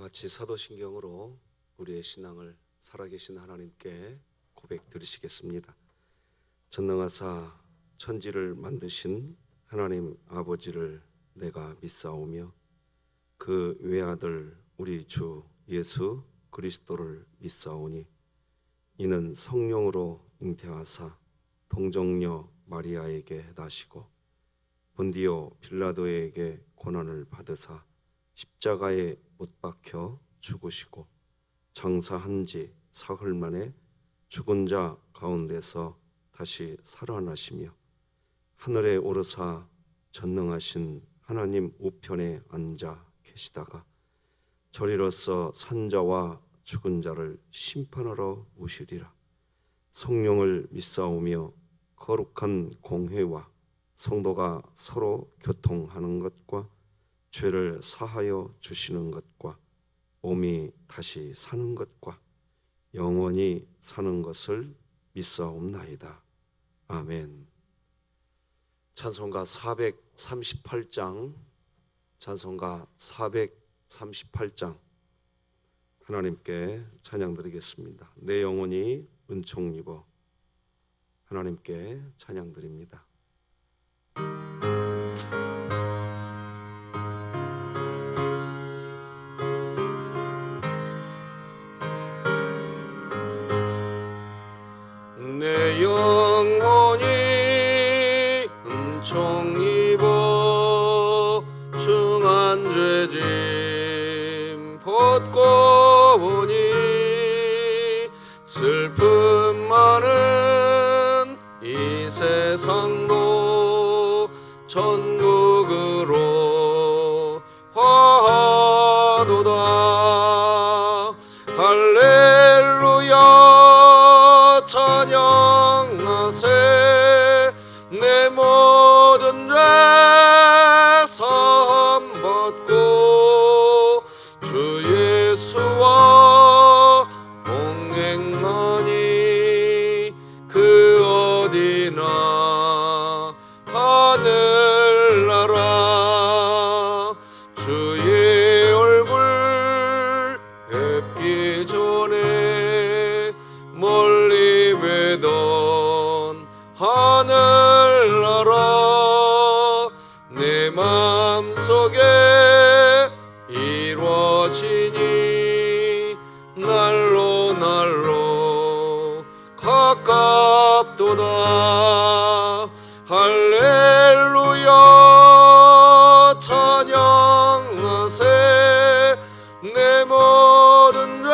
같이 사도신경으로 우리의 신앙을 살아계신 하나님께 고백 드리시겠습니다. 전능하사 천지를 만드신 하나님 아버지를 내가 믿사오며 그 외아들 우리 주 예수 그리스도를 믿사오니 이는 성령으로 잉태하사 동정녀 마리아에게 나시고 본디오 빌라도에게 고난을 받으사 십자가에 못 박혀 죽으시고 장사한 지 사흘 만에 죽은 자 가운데서 다시 살아나시며 하늘에 오르사 전능하신 하나님 우편에 앉아 계시다가 저리로서 산자와 죽은 자를 심판하러 오시리라. 성령을 믿사오며 거룩한 공회와 성도가 서로 교통하는 것과 죄를 사하여 주시는 것과 몸이 다시 사는 것과 영원히 사는 것을 믿사옵나이다. 아멘. 찬송가 438장 찬송가 438장 하나님께 찬양드리겠습니다. 내 영혼이 은총 입어 하나님께 찬양드립니다. 내 영혼이 은총 입어 중한 죄짐 벗고 보니 슬픔 많은 이 세상도 천국으로 화하도다. 할렐루야 찬양하세. 내 모든 죄 사함 받고 주 예수와 동행하니 그 어디나 하늘나라. 주의 얼굴 뵙기 전에 멀리 뵈던 하늘나라. 내 마음속에 이루어지니 날로 날로 가깝도다. 할렐루야 찬양하세. 내 모든 죄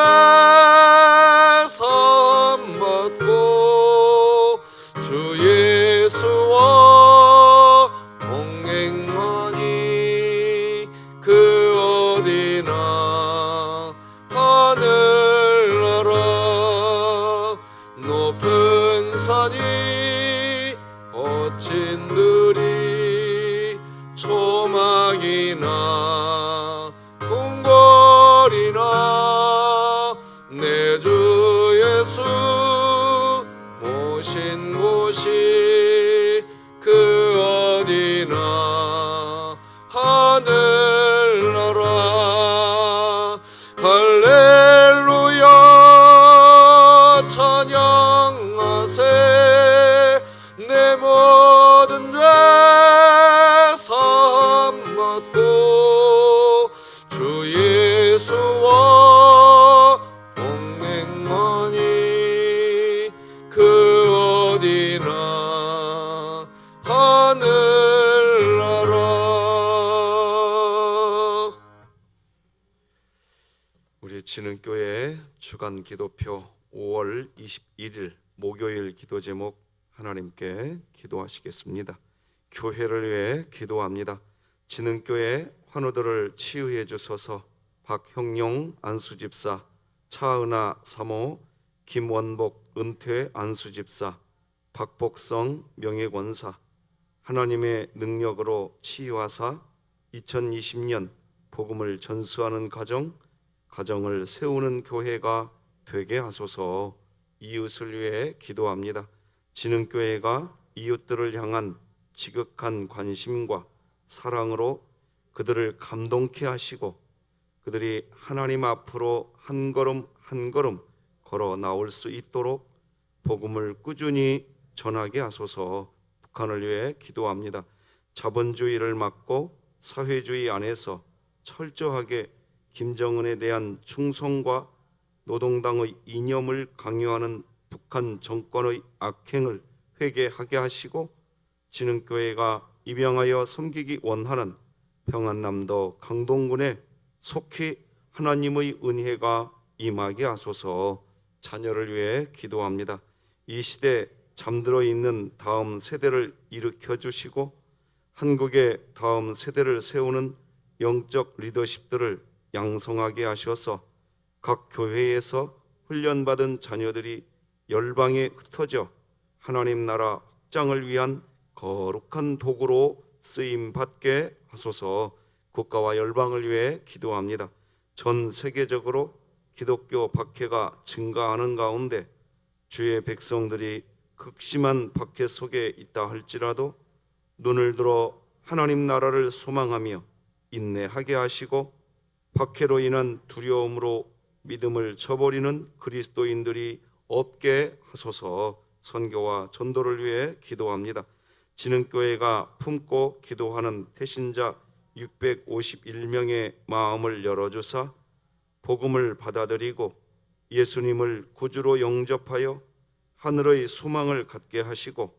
사함 받고 주 예수와 동행하니 그 어디나 하늘나라. 높은 산이 거친 들이 초막이나 궁궐이나 내 주 예수 모신 곳이 그 어디나 하늘나라. 할렐루야 찬양하세. 내 모든 죄 사함 받고 주 예수와 동행하니 그 어디나 하늘나라. 우리 진흥교회 주간 기도표 5월 21일 목요일 기도 제목 하나님께 기도하시겠습니다. 교회를 위해 기도합니다. 진흥교회 환우들을 치유해 주소서. 박형용 안수집사, 차은아 사모, 김원복 은퇴 안수집사, 박복성 명예권사 하나님의 능력으로 치유하사 2020년 복음을 전수하는 가정을 세우는 교회가 되게 하소서. 이웃을 위해 기도합니다. 진흥교회가 이웃들을 향한 지극한 관심과 사랑으로 그들을 감동케 하시고 그들이 하나님 앞으로 한 걸음 한 걸음 걸어 나올 수 있도록 복음을 꾸준히 전하게 하소서. 북한을 위해 기도합니다. 자본주의를 막고 사회주의 안에서 철저하게 김정은에 대한 충성과 노동당의 이념을 강요하는 북한 정권의 악행을 회개하게 하시고, 진흥교회가 입양하여 섬기기 원하는 평안남도 강동군에 속히 하나님의 은혜가 임하게 하소서. 자녀를 위해 기도합니다. 이 시대 잠들어 있는 다음 세대를 일으켜 주시고 한국의 다음 세대를 세우는 영적 리더십들을 양성하게 하셔서 각 교회에서 훈련받은 자녀들이 열방에 흩어져 하나님 나라 확장을 위한 거룩한 도구로 쓰임 받게 하소서. 국가와 열방을 위해 기도합니다. 전 세계적으로 기독교 박해가 증가하는 가운데 주의 백성들이 극심한 박해 속에 있다 할지라도 눈을 들어 하나님 나라를 소망하며 인내하게 하시고, 박해로 인한 두려움으로 믿음을 저버리는 그리스도인들이 없게 하소서. 선교와 전도를 위해 기도합니다. 진흥교회가 품고 기도하는 태신자 651명의 마음을 열어주사 복음을 받아들이고 예수님을 구주로 영접하여 하늘의 소망을 갖게 하시고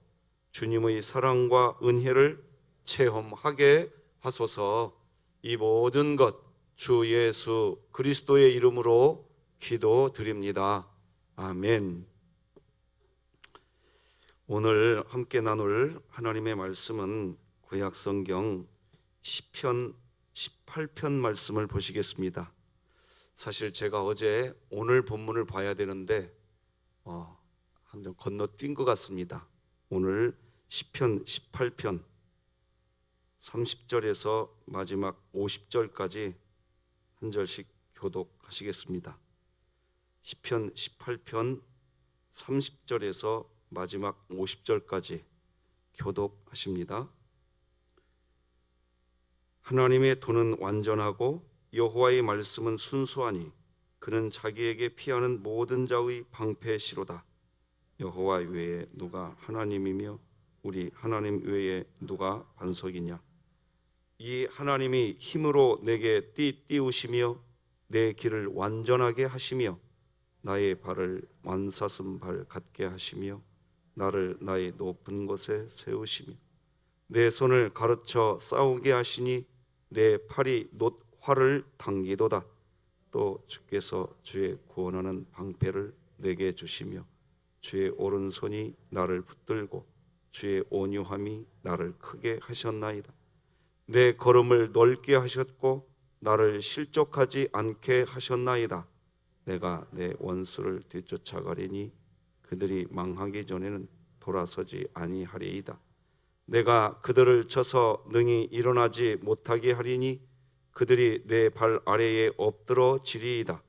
주님의 사랑과 은혜를 체험하게 하소서. 이 모든 것 주 예수 그리스도의 이름으로 기도드립니다. 아멘. 오늘 함께 나눌 하나님의 말씀은 구약성경 시편 18편 말씀을 보시겠습니다. 사실 제가 어제 오늘 본문을 봐야 되는데 한번 건너뛴 것 같습니다. 오늘 시편 18편 30절에서 마지막 50절까지 한 절씩 교독하시겠습니다. 시편 18편 30절에서 마지막 50절까지 교독하십니다. 하나님의 도는 완전하고 여호와의 말씀은 순수하니 그는 자기에게 피하는 모든 자의 방패시로다. 여호와 외에 누가 하나님이며 우리 하나님 외에 누가 반석이냐. 이 하나님이 힘으로 내게 띠우시며 내 길을 완전하게 하시며 나의 발을 완사슴 발 같게 하시며 나를 나의 높은 곳에 세우시며 내 손을 가르쳐 싸우게 하시니 내 팔이 놋 활을 당기도다. 또 주께서 주의 구원하는 방패를 내게 주시며 주의 오른손이 나를 붙들고 주의 온유함이 나를 크게 하셨나이다. 내 걸음을 넓게 하셨고 나를 실족하지 않게 하셨나이다. 내가 내 원수를 뒤쫓아가리니 그들이 망하기 전에는 돌아서지 아니하리이다. 내가 그들을 쳐서 능히 일어나지 못하게 하리니 그들이 내 발 아래에 엎드러지리이다.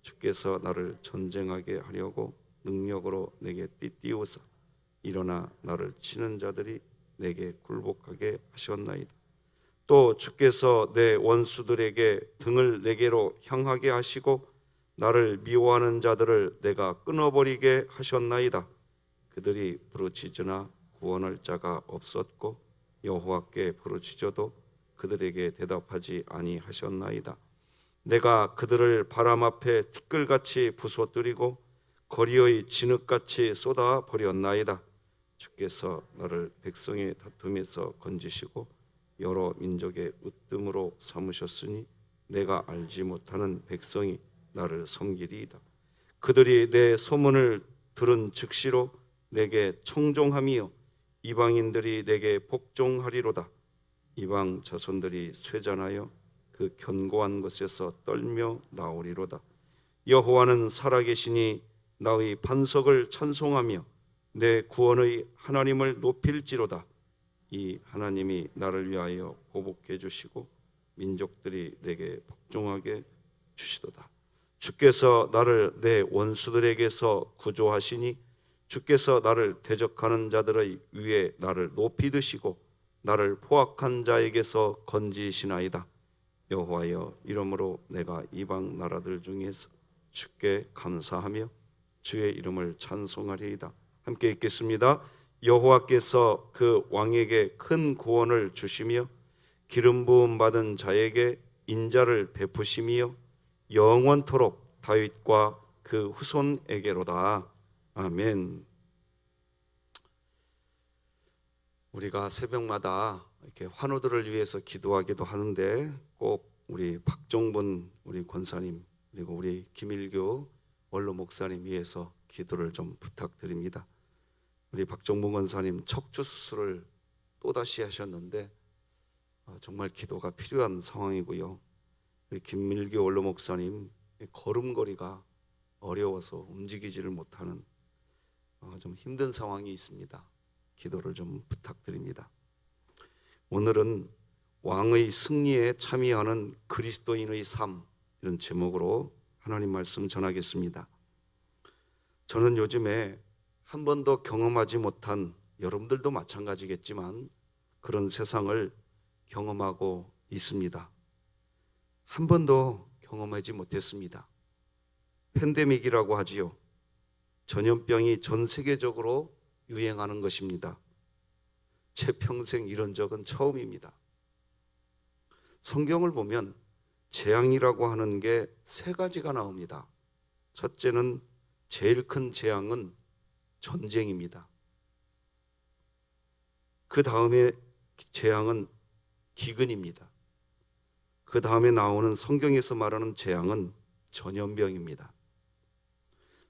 주께서 나를 전쟁하게 하려고 능력으로 내게 띠띠우사 일어나 나를 치는 자들이 내게 굴복하게 하셨나이다. 또 주께서 내 원수들에게 등을 내게로 향하게 하시고 나를 미워하는 자들을 내가 끊어버리게 하셨나이다. 그들이 부르짖으나 구원할 자가 없었고 여호와께 부르짖어도 그들에게 대답하지 아니하셨나이다. 내가 그들을 바람 앞에 티끌같이 부숴뜨리고 거리의 진흙같이 쏟아 버렸나이다. 주께서 나를 백성의 다툼에서 건지시고 여러 민족의 으뜸으로 삼으셨으니 내가 알지 못하는 백성이 나를 섬기리이다. 그들이 내 소문을 들은 즉시로 내게 청종함이요 이방인들이 내게 복종하리로다. 이방 자손들이 쇠잔하여 그 견고한 곳에서 떨며 나오리로다. 여호와는 살아계시니 나의 반석을 찬송하며 내 구원의 하나님을 높일지로다. 이 하나님이 나를 위하여 보복해 주시고 민족들이 내게 복종하게 주시도다. 주께서 나를 내 원수들에게서 구조하시니 주께서 나를 대적하는 자들의 위에 나를 높이 드시고 나를 포악한 자에게서 건지시나이다. 여호와여, 이러므로 내가 이방 나라들 중에서 주께 감사하며 주의 이름을 찬송하리이다. 함께 읽겠습니다. 여호와께서 그 왕에게 큰 구원을 주시며 기름 부음 받은 자에게 인자를 베푸시며 영원토록 다윗과 그 후손에게로다. 아멘. 우리가 새벽마다 이렇게 환우들을 위해서 기도하기도 하는데 꼭 우리 박종분 우리 권사님 그리고 우리 김일규 원로 목사님 위해서 기도를 좀 부탁드립니다. 우리 박종분 권사님 척추 수술을 또다시 하셨는데 정말 기도가 필요한 상황이고요. 우리 김일규 원로 목사님 걸음걸이가 어려워서 움직이지를 못하는 좀 힘든 상황이 있습니다. 기도를 좀 부탁드립니다. 오늘은 왕의 승리에 참여하는 그리스도인의 삶, 이런 제목으로 하나님 말씀 전하겠습니다. 저는 요즘에 한 번도 경험하지 못한, 여러분들도 마찬가지겠지만 그런 세상을 경험하고 있습니다. 한 번도 경험하지 못했습니다. 팬데믹이라고 하지요. 전염병이 전 세계적으로 유행하는 것입니다. 제 평생 이런 적은 처음입니다. 성경을 보면 재앙이라고 하는 게 세 가지가 나옵니다. 첫째는, 제일 큰 재앙은 전쟁입니다. 그 다음에 재앙은 기근입니다. 그 다음에 나오는 성경에서 말하는 재앙은 전염병입니다.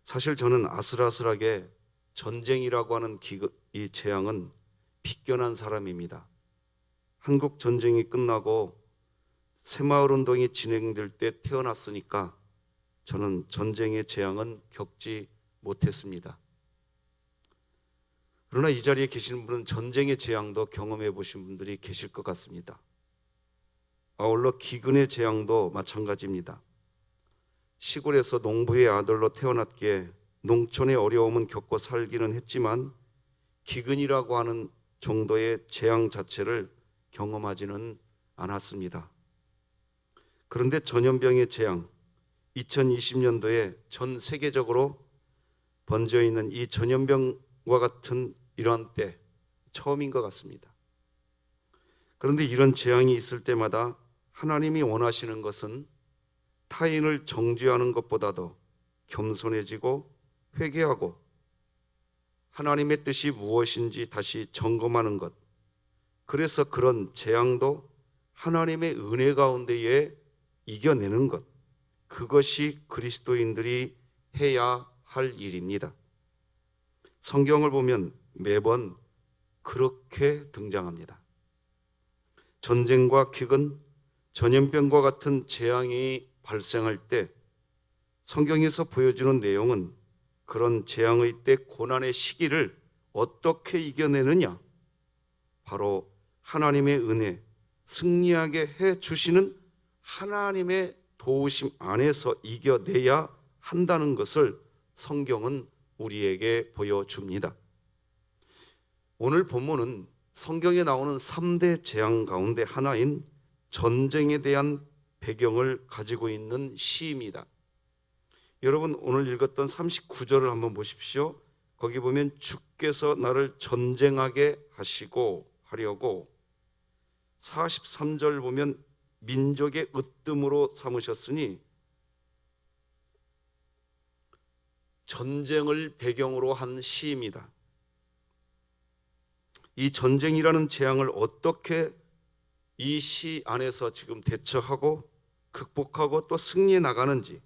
사실 저는 아슬아슬하게 전쟁이라고 하는 이 재앙은 빗겨난 사람입니다. 한국 전쟁이 끝나고 새마을운동이 진행될 때 태어났으니까 저는 전쟁의 재앙은 겪지 못했습니다. 그러나 이 자리에 계시는 분은 전쟁의 재앙도 경험해 보신 분들이 계실 것 같습니다. 아울러 기근의 재앙도 마찬가지입니다. 시골에서 농부의 아들로 태어났기에 농촌의 어려움은 겪고 살기는 했지만 기근이라고 하는 정도의 재앙 자체를 경험하지는 않았습니다. 그런데 전염병의 재앙, 2020년도에 전 세계적으로 번져 있는 이 전염병과 같은 이러한 때 처음인 것 같습니다. 그런데 이런 재앙이 있을 때마다 하나님이 원하시는 것은 타인을 정죄하는 것보다도 겸손해지고 회개하고 하나님의 뜻이 무엇인지 다시 점검하는 것, 그래서 그런 재앙도 하나님의 은혜 가운데에 이겨내는 것, 그것이 그리스도인들이 해야 할 일입니다. 성경을 보면 매번 그렇게 등장합니다. 전쟁과 기근, 전염병과 같은 재앙이 발생할 때 성경에서 보여주는 내용은 그런 재앙의 때 고난의 시기를 어떻게 이겨내느냐, 바로 하나님의 은혜, 승리하게 해주시는 하나님의 도우심 안에서 이겨내야 한다는 것을 성경은 우리에게 보여줍니다. 오늘 본문은 성경에 나오는 3대 재앙 가운데 하나인 전쟁에 대한 배경을 가지고 있는 시입니다. 여러분, 오늘 읽었던 39절을 한번 보십시오. 거기 보면 주께서 나를 전쟁하게 하려고, 43절 보면 민족의 으뜸으로 삼으셨으니, 전쟁을 배경으로 한 시입니다. 이 전쟁이라는 재앙을 어떻게 이 시 안에서 지금 대처하고 극복하고 또 승리해 나가는지,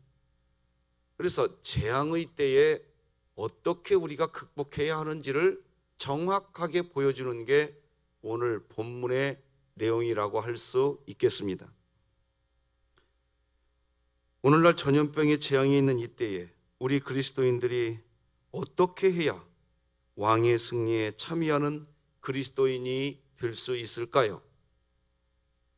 그래서 재앙의 때에 어떻게 우리가 극복해야 하는지를 정확하게 보여주는 게 오늘 본문의 내용이라고 할 수 있겠습니다. 오늘날 전염병의 재앙이 있는 이때에 우리 그리스도인들이 어떻게 해야 왕의 승리에 참여하는 그리스도인이 될 수 있을까요?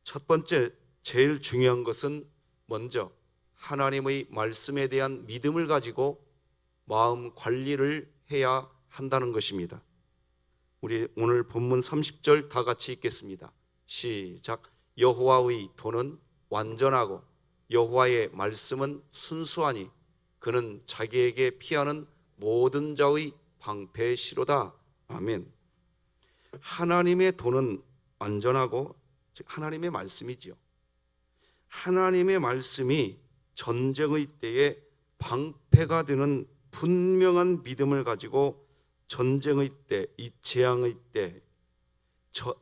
첫 번째, 제일 중요한 것은 먼저 하나님의 말씀에 대한 믿음을 가지고 마음 관리를 해야 한다는 것입니다. 우리 오늘 본문 30절 다 같이 읽겠습니다. 시작. 여호와의 도는 완전하고 여호와의 말씀은 순수하니 그는 자기에게 피하는 모든 자의 방패시로다. 아멘. 하나님의 도는 완전하고, 즉 하나님의 말씀이지요. 하나님의 말씀이 전쟁의 때에 방패가 되는 분명한 믿음을 가지고 전쟁의 때, 이 재앙의 때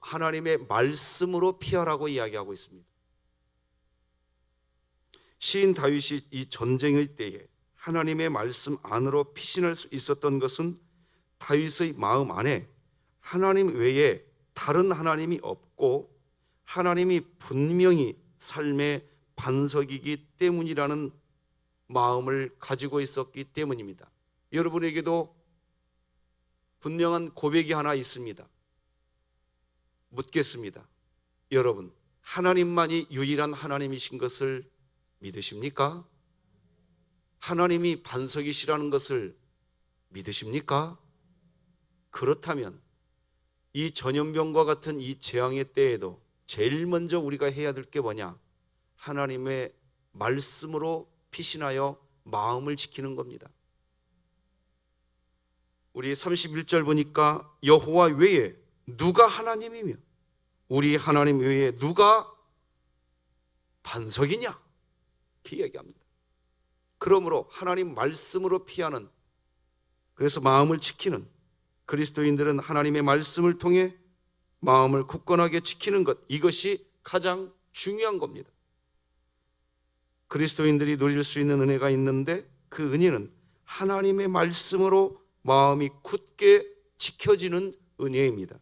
하나님의 말씀으로 피하라고 이야기하고 있습니다. 시인 다윗이 이 전쟁의 때에 하나님의 말씀 안으로 피신할 수 있었던 것은 다윗의 마음 안에 하나님 외에 다른 하나님이 없고 하나님이 분명히 삶의 반석이기 때문이라는 마음을 가지고 있었기 때문입니다. 여러분에게도 분명한 고백이 하나 있습니다. 묻겠습니다. 여러분, 하나님만이 유일한 하나님이신 것을 믿으십니까? 하나님이 반석이시라는 것을 믿으십니까? 그렇다면 이 전염병과 같은 이 재앙의 때에도 제일 먼저 우리가 해야 될 게 뭐냐? 하나님의 말씀으로 피신하여 마음을 지키는 겁니다. 우리 31절 보니까 여호와 외에 누가 하나님이며 우리 하나님 외에 누가 반석이냐? 이렇게 얘기합니다. 그러므로 하나님 말씀으로 피하는, 그래서 마음을 지키는 그리스도인들은 하나님의 말씀을 통해 마음을 굳건하게 지키는 것, 이것이 가장 중요한 겁니다. 그리스도인들이 누릴 수 있는 은혜가 있는데 그 은혜는 하나님의 말씀으로 마음이 굳게 지켜지는 은혜입니다.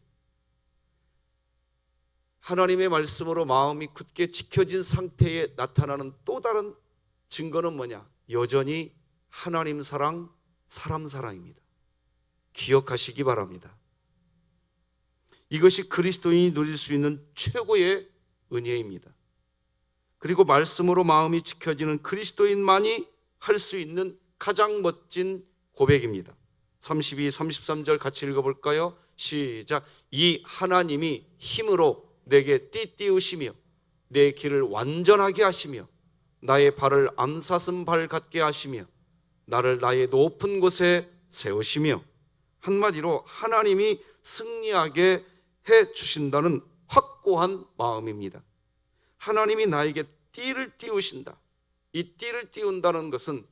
하나님의 말씀으로 마음이 굳게 지켜진 상태에 나타나는 또 다른 증거는 뭐냐? 여전히 하나님 사랑, 사람 사랑입니다. 기억하시기 바랍니다. 이것이 그리스도인이 누릴 수 있는 최고의 은혜입니다. 그리고 말씀으로 마음이 지켜지는 그리스도인만이 할 수 있는 가장 멋진 고백입니다. 32, 33절 같이 읽어볼까요? 시작. 이 하나님이 힘으로 내게 띠띠우시며 내 길을 완전하게 하시며 나의 발을 암사슴 발 같게 하시며 나를 나의 높은 곳에 세우시며, 한마디로 하나님이 승리하게 해 주신다는 확고한 마음입니다. 하나님이 나에게 띠를 띠우신다. 이 띠를 띠운다는 것은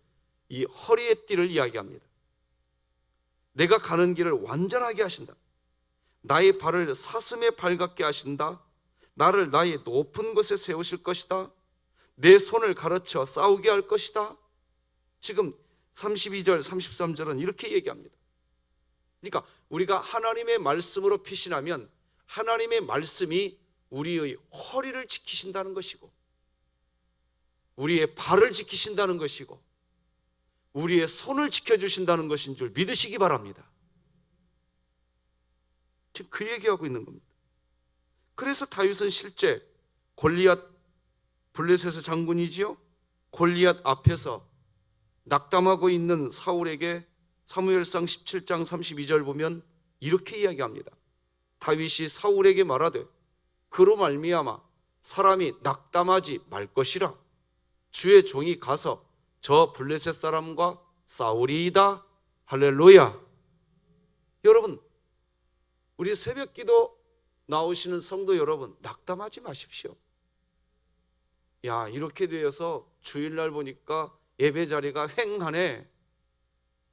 이 허리의 띠를 이야기합니다. 내가 가는 길을 완전하게 하신다. 나의 발을 사슴의 발 같게 하신다. 나를 나의 높은 곳에 세우실 것이다. 내 손을 가르쳐 싸우게 할 것이다. 지금 32절, 33절은 이렇게 얘기합니다. 그러니까 우리가 하나님의 말씀으로 피신하면 하나님의 말씀이 우리의 허리를 지키신다는 것이고 우리의 발을 지키신다는 것이고 우리의 손을 지켜주신다는 것인 줄 믿으시기 바랍니다. 지금 그 얘기하고 있는 겁니다. 그래서 다윗은 실제 골리앗, 블레셋의 장군이지요, 골리앗 앞에서 낙담하고 있는 사울에게 사무엘상 17장 32절 보면 이렇게 이야기합니다. 다윗이 사울에게 말하되 그로 말미암아 사람이 낙담하지 말 것이라. 주의 종이 가서 저 블레셋 사람과 싸우리이다. 할렐루야. 여러분, 우리 새벽기도 나오시는 성도 여러분, 낙담하지 마십시오. 야, 이렇게 되어서 주일날 보니까 예배 자리가 횡하네.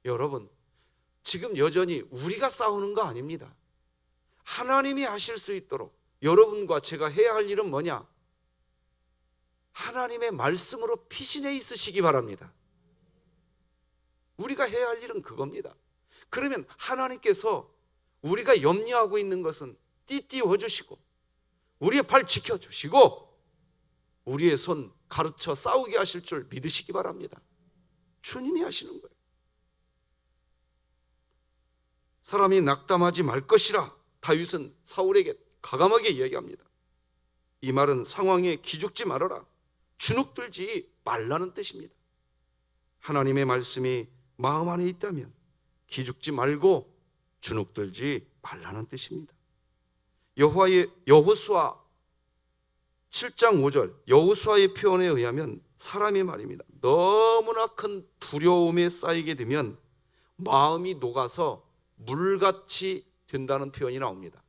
여러분, 지금 여전히 우리가 싸우는 거 아닙니다. 하나님이 하실 수 있도록 여러분과 제가 해야 할 일은 뭐냐? 하나님의 말씀으로 피신해 있으시기 바랍니다. 우리가 해야 할 일은 그겁니다. 그러면 하나님께서 우리가 염려하고 있는 것은 띠띠워 주시고 우리의 발 지켜주시고 우리의 손 가르쳐 싸우게 하실 줄 믿으시기 바랍니다. 주님이 하시는 거예요. 사람이 낙담하지 말 것이라 다윗은 사울에게 과감하게 이야기합니다. 이 말은 상황에 기죽지 말아라, 주눅들지 말라는 뜻입니다. 하나님의 말씀이 마음 안에 있다면 기죽지 말고 주눅들지 말라는 뜻입니다. 여호수아 7장 5절 여호수아의 표현에 의하면 사람이 말입니다, 너무나 큰 두려움에 쌓이게 되면 마음이 녹아서 물같이 된다는 표현이 나옵니다.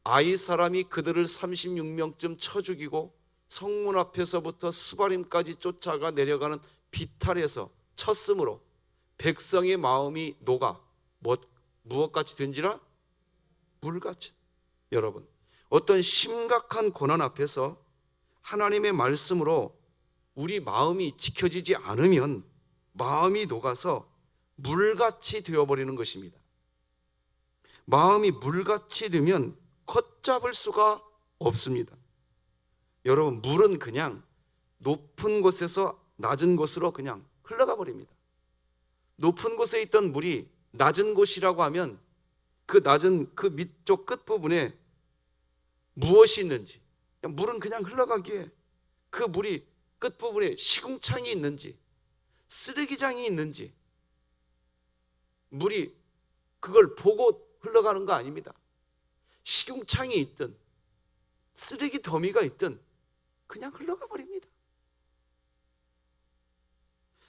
아이 사람이 그들을 36명쯤 쳐 죽이고 성문 앞에서부터 스바림까지 쫓아가 내려가는 비탈에서 쳤으므로 백성의 마음이 녹아 무엇같이 된지라? 물같이. 여러분, 어떤 심각한 고난 앞에서 하나님의 말씀으로 우리 마음이 지켜지지 않으면 마음이 녹아서 물같이 되어버리는 것입니다. 마음이 물같이 되면 걷잡을 수가 없습니다. 여러분, 물은 그냥 높은 곳에서 낮은 곳으로 그냥 흘러가 버립니다. 높은 곳에 있던 물이 낮은 곳이라고 하면 그 낮은 그 밑쪽 끝부분에 무엇이 있는지, 물은 그냥 흘러가기에 그 물이 끝부분에 시궁창이 있는지 쓰레기장이 있는지 물이 그걸 보고 흘러가는 거 아닙니다. 시궁창이 있든 쓰레기 더미가 있든 그냥 흘러가 버립니다.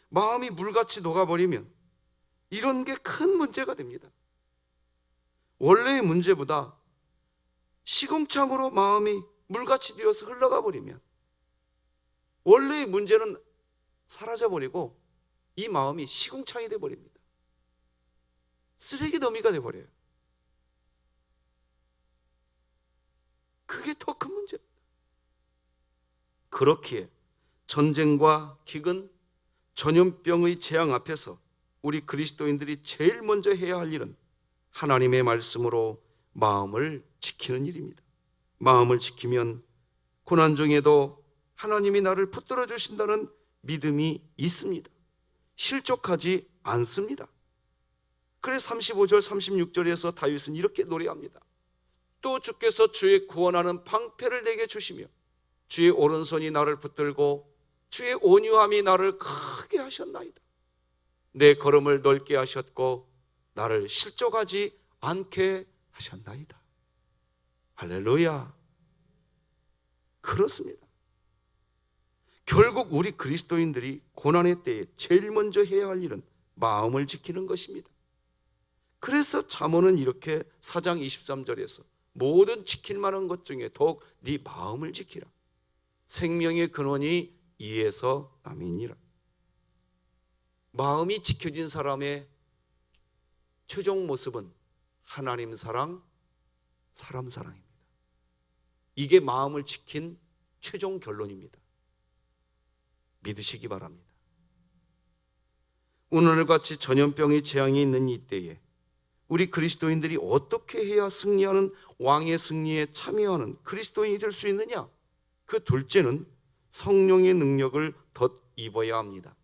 마음이 물같이 녹아버리면 이런 게 큰 문제가 됩니다. 원래의 문제보다 시궁창으로 마음이 물같이 되어서 흘러가 버리면 원래의 문제는 사라져버리고 이 마음이 시궁창이 되어버립니다. 쓰레기 더미가 되어버려요. 그게 더 큰 문제입니다. 그렇기에 전쟁과 기근, 전염병의 재앙 앞에서 우리 그리스도인들이 제일 먼저 해야 할 일은 하나님의 말씀으로 마음을 지키는 일입니다. 마음을 지키면 고난 중에도 하나님이 나를 붙들어 주신다는 믿음이 있습니다. 실족하지 않습니다. 그래서 35절 36절에서 다윗은 이렇게 노래합니다. 또 주께서 주의 구원하는 방패를 내게 주시며 주의 오른손이 나를 붙들고 주의 온유함이 나를 크게 하셨나이다. 내 걸음을 넓게 하셨고 나를 실족하지 않게 하셨나이다. 할렐루야. 그렇습니다. 결국 우리 그리스도인들이 고난의 때에 제일 먼저 해야 할 일은 마음을 지키는 것입니다. 그래서 잠언은 이렇게 4장 23절에서 모든 지킬 만한 것 중에 더욱 네 마음을 지키라. 생명의 근원이 이에서 남이니라. 마음이 지켜진 사람의 최종 모습은 하나님 사랑, 사람 사랑입니다. 이게 마음을 지킨 최종 결론입니다. 믿으시기 바랍니다. 오늘같이 전염병의 재앙이 있는 이때에 우리 그리스도인들이 어떻게 해야 승리하는 왕의 승리에 참여하는 그리스도인이 될 수 있느냐? 그 둘째는 성령의 능력을 덧입어야 합니다.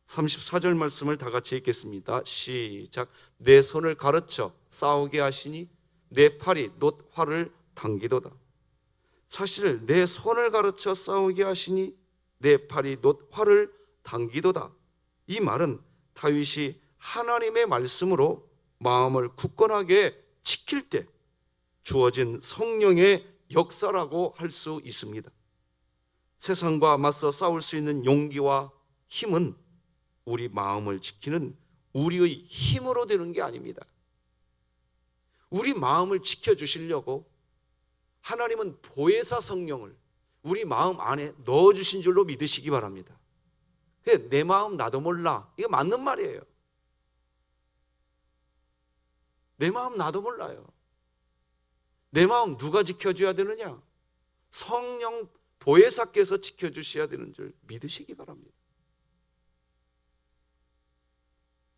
34절 말씀을 다 같이 읽겠습니다. 시작. 내 손을 가르쳐 싸우게 하시니 내 팔이 놋 활을 당기도다. 사실 내 손을 가르쳐 싸우게 하시니 내 팔이 놋 활을 당기도다. 이 말은 다윗이 하나님의 말씀으로 마음을 굳건하게 지킬 때 주어진 성령의 역사라고 할 수 있습니다. 세상과 맞서 싸울 수 있는 용기와 힘은 우리 마음을 지키는 우리의 힘으로 되는 게 아닙니다. 우리 마음을 지켜주시려고 하나님은 보혜사 성령을 우리 마음 안에 넣어주신 줄로 믿으시기 바랍니다. 내 마음 나도 몰라, 이거 맞는 말이에요. 내 마음 나도 몰라요. 내 마음 누가 지켜줘야 되느냐? 성령 보혜사께서 지켜주셔야 되는 줄 믿으시기 바랍니다.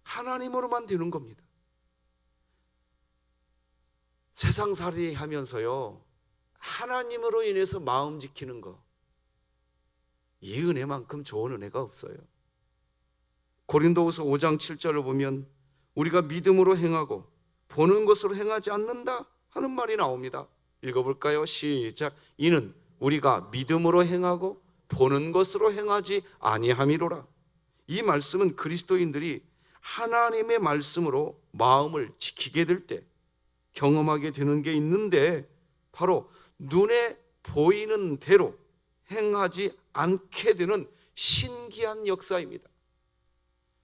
하나님으로만 되는 겁니다. 세상살이 하면서요, 하나님으로 인해서 마음 지키는 거, 이 은혜만큼 좋은 은혜가 없어요. 고린도후서 5장 7절을 보면 우리가 믿음으로 행하고 보는 것으로 행하지 않는다 하는 말이 나옵니다. 읽어볼까요? 시작. 이는 우리가 믿음으로 행하고 보는 것으로 행하지 아니함이로라. 이 말씀은 그리스도인들이 하나님의 말씀으로 마음을 지키게 될 때 경험하게 되는 게 있는데, 바로 눈에 보이는 대로 행하지 않게 되는 신기한 역사입니다.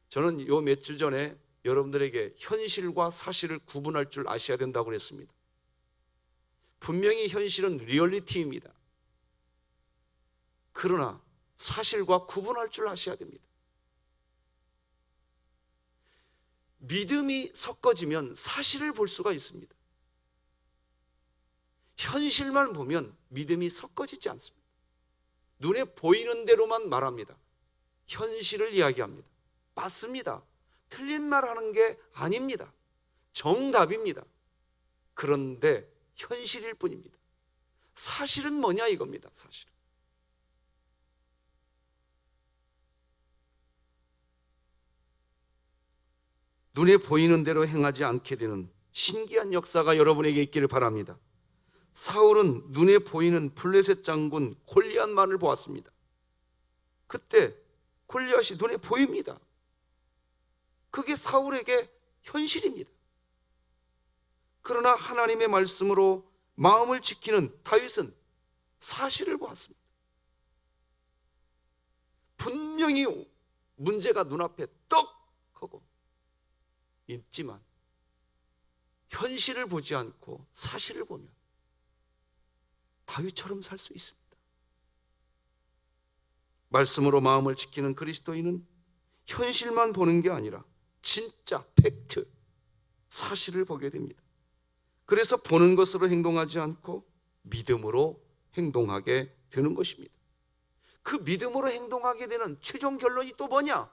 저는 요 며칠 전에 여러분들에게 현실과 사실을 구분할 줄 아셔야 된다고 그랬습니다. 분명히 현실은 리얼리티입니다. 그러나 사실과 구분할 줄 아셔야 됩니다. 믿음이 섞어지면 사실을 볼 수가 있습니다. 현실만 보면 믿음이 섞어지지 않습니다. 눈에 보이는 대로만 말합니다. 현실을 이야기합니다. 맞습니다. 틀린 말 하는 게 아닙니다. 정답입니다. 그런데 현실일 뿐입니다. 사실은 뭐냐 이겁니다. 사실은. 눈에 보이는 대로 행하지 않게 되는 신기한 역사가 여러분에게 있기를 바랍니다. 사울은 눈에 보이는 블레셋 장군 골리앗만을 보았습니다. 그때 골리앗이 눈에 보입니다. 그게 사울에게 현실입니다. 그러나 하나님의 말씀으로 마음을 지키는 다윗은 사실을 보았습니다. 분명히 문제가 눈앞에 떡 하고 있지만 현실을 보지 않고 사실을 보면 다윗처럼 살 수 있습니다. 말씀으로 마음을 지키는 그리스도인은 현실만 보는 게 아니라 진짜 팩트, 사실을 보게 됩니다. 그래서 보는 것으로 행동하지 않고 믿음으로 행동하게 되는 것입니다. 그 믿음으로 행동하게 되는 최종 결론이 또 뭐냐?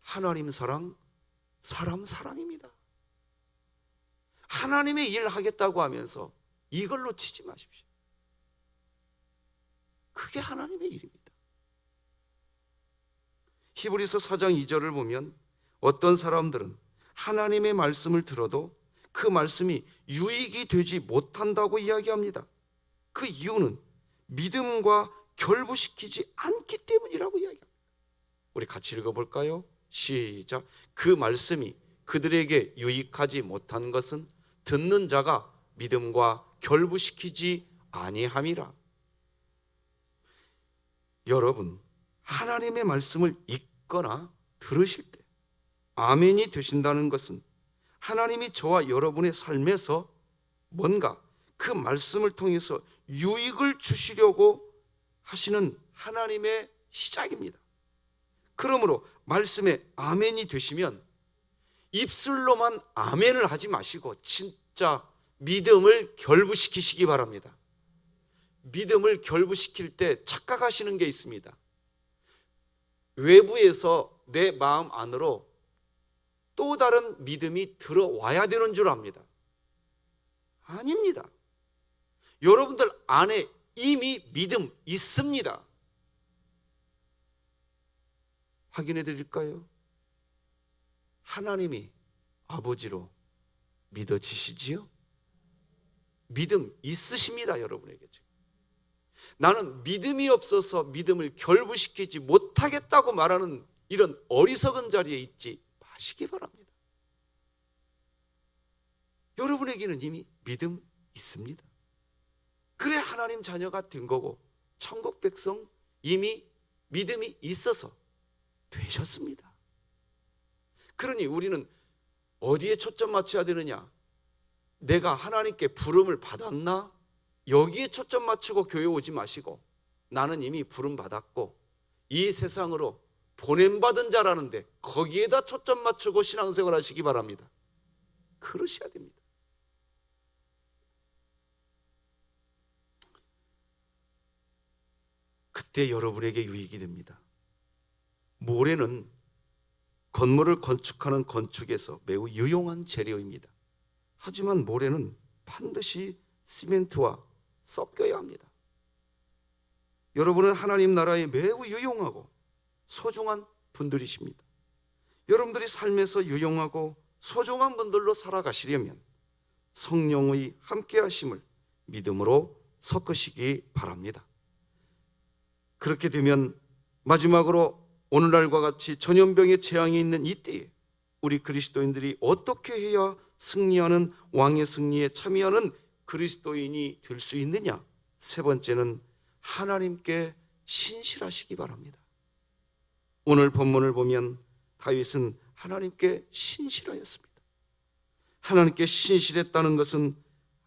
하나님 사랑, 사람 사랑입니다. 하나님의 일 하겠다고 하면서 이걸 놓치지 마십시오. 그게 하나님의 일입니다. 히브리서 4장 2절을 보면 어떤 사람들은 하나님의 말씀을 들어도 그 말씀이 유익이 되지 못한다고 이야기합니다. 그 이유는 믿음과 결부시키지 않기 때문이라고 이야기합니다. 우리 같이 읽어볼까요? 시작. 그 말씀이 그들에게 유익하지 못한 것은 듣는 자가 믿음과 결부시키지 아니함이라. 여러분, 하나님의 말씀을 읽거나 들으실 때 아멘이 되신다는 것은 하나님이 저와 여러분의 삶에서 뭔가 그 말씀을 통해서 유익을 주시려고 하시는 하나님의 시작입니다. 그러므로 말씀에 아멘이 되시면 입술로만 아멘을 하지 마시고 진짜 믿음을 결부시키시기 바랍니다. 믿음을 결부시킬 때 착각하시는 게 있습니다. 외부에서 내 마음 안으로 또 다른 믿음이 들어와야 되는 줄 압니다. 아닙니다. 여러분들 안에 이미 믿음 있습니다. 확인해 드릴까요? 하나님이 아버지로 믿어지시지요? 믿음 있으십니다, 여러분에게. 나는 믿음이 없어서 믿음을 결부시키지 못하겠다고 말하는 이런 어리석은 자리에 있지 마시기 바랍니다. 여러분에게는 이미 믿음 있습니다. 그래 하나님 자녀가 된 거고 천국 백성 이미 믿음이 있어서 되셨습니다. 그러니 우리는 어디에 초점 맞춰야 되느냐? 내가 하나님께 부름을 받았나? 여기에 초점 맞추고 교회 오지 마시고 나는 이미 부름 받았고 이 세상으로 보냄받은 자라는데 거기에다 초점 맞추고 신앙생활 하시기 바랍니다. 그러셔야 됩니다. 그때 여러분에게 유익이 됩니다. 모래는 건물을 건축하는 건축에서 매우 유용한 재료입니다. 하지만 모래는 반드시 시멘트와 섞여야 합니다. 여러분은 하나님 나라에 매우 유용하고 소중한 분들이십니다. 여러분들이 삶에서 유용하고 소중한 분들로 살아가시려면 성령의 함께하심을 믿음으로 섞으시기 바랍니다. 그렇게 되면 마지막으로 오늘날과 같이 전염병의 재앙이 있는 이때에 우리 그리스도인들이 어떻게 해야 승리하는 왕의 승리에 참여하는 그리스도인이 될 수 있느냐? 세 번째는 하나님께 신실하시기 바랍니다. 오늘 본문을 보면 다윗은 하나님께 신실하였습니다. 하나님께 신실했다는 것은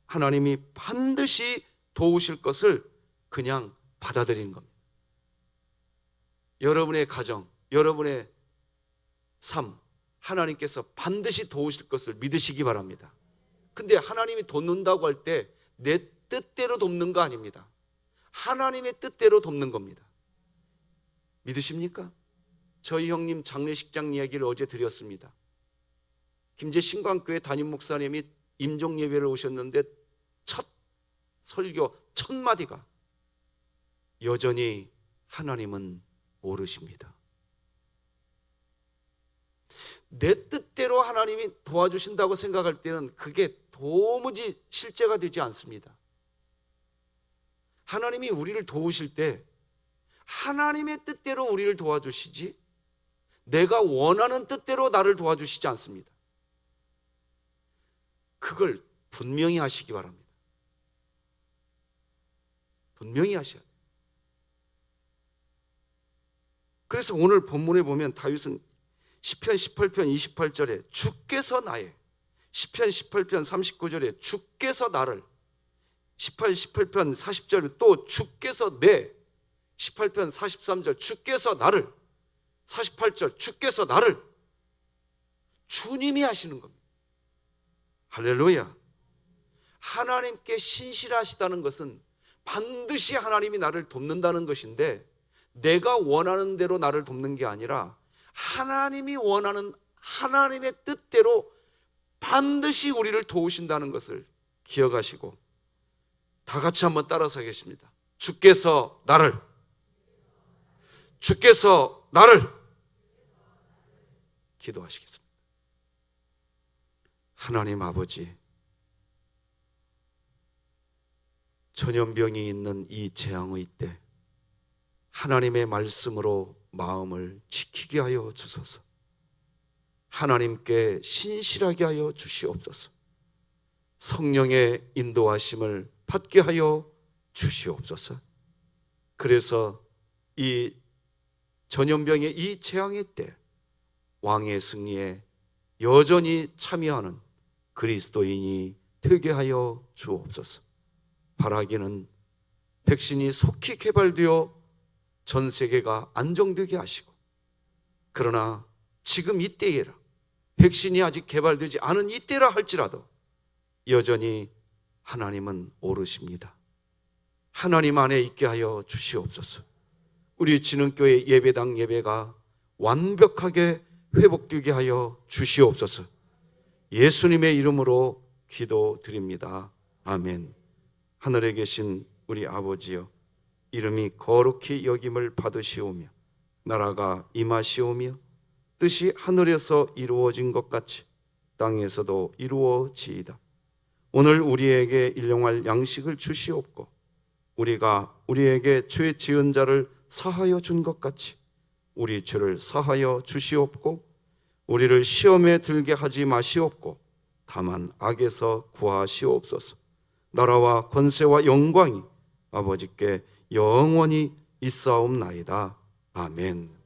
하나님이 반드시 도우실 것을 그냥 받아들이는 겁니다. 여러분의 가정, 여러분의 삶, 하나님께서 반드시 도우실 것을 믿으시기 바랍니다. 근데 하나님이 돕는다고 할 때 내 뜻대로 돕는 거 아닙니다. 하나님의 뜻대로 돕는 겁니다. 믿으십니까? 저희 형님 장례식장 이야기를 어제 드렸습니다. 김제 신광교회 담임 목사님이 임종 예배를 오셨는데 첫 설교 첫 마디가 여전히 하나님은 모르십니다. 내 뜻대로 하나님이 도와주신다고 생각할 때는 그게 도무지 실제가 되지 않습니다. 하나님이 우리를 도우실 때 하나님의 뜻대로 우리를 도와주시지 내가 원하는 뜻대로 나를 도와주시지 않습니다. 그걸 분명히 하시기 바랍니다. 분명히 하셔야 돼요. 그래서 오늘 본문에 보면 다윗은 시편 18편 28절에 주께서 나의, 시편 18편 39절에 주께서 나를, 18편 40절에 또 주께서 내, 18편 43절 주께서 나를, 48절 주께서 나를, 주님이 하시는 겁니다. 할렐루야. 하나님께 신실하시다는 것은 반드시 하나님이 나를 돕는다는 것인데 내가 원하는 대로 나를 돕는 게 아니라 하나님이 원하는 하나님의 뜻대로 반드시 우리를 도우신다는 것을 기억하시고 다 같이 한번 따라서 하겠습니다. 주께서 나를, 주께서 나를 기도하시겠습니다. 하나님 아버지, 전염병이 있는 이 재앙의 때 하나님의 말씀으로 마음을 지키게 하여 주소서. 하나님께 신실하게 하여 주시옵소서. 성령의 인도하심을 받게 하여 주시옵소서. 그래서 이 전염병의 이 재앙의 때 왕의 승리에 여전히 참여하는 그리스도인이 되게 하여 주옵소서. 바라기는 백신이 속히 개발되어 전 세계가 안정되게 하시고, 그러나 지금 이때에라 백신이 아직 개발되지 않은 이때라 할지라도 여전히 하나님은 오르십니다. 하나님 안에 있게 하여 주시옵소서. 우리 진흥교회 예배당 예배가 완벽하게 회복되게 하여 주시옵소서. 예수님의 이름으로 기도드립니다. 아멘. 하늘에 계신 우리 아버지여, 이름이 거룩히 여김을 받으시오며 나라가 임하시오며 뜻이 하늘에서 이루어진 것 같이 땅에서도 이루어지이다. 오늘 우리에게 일용할 양식을 주시옵고 우리가 우리에게 죄 지은 자를 사하여 준 것 같이 우리 죄를 사하여 주시옵고 우리를 시험에 들게 하지 마시옵고 다만 악에서 구하시옵소서. 나라와 권세와 영광이 아버지께 영원히 있사옵나이다. 아멘.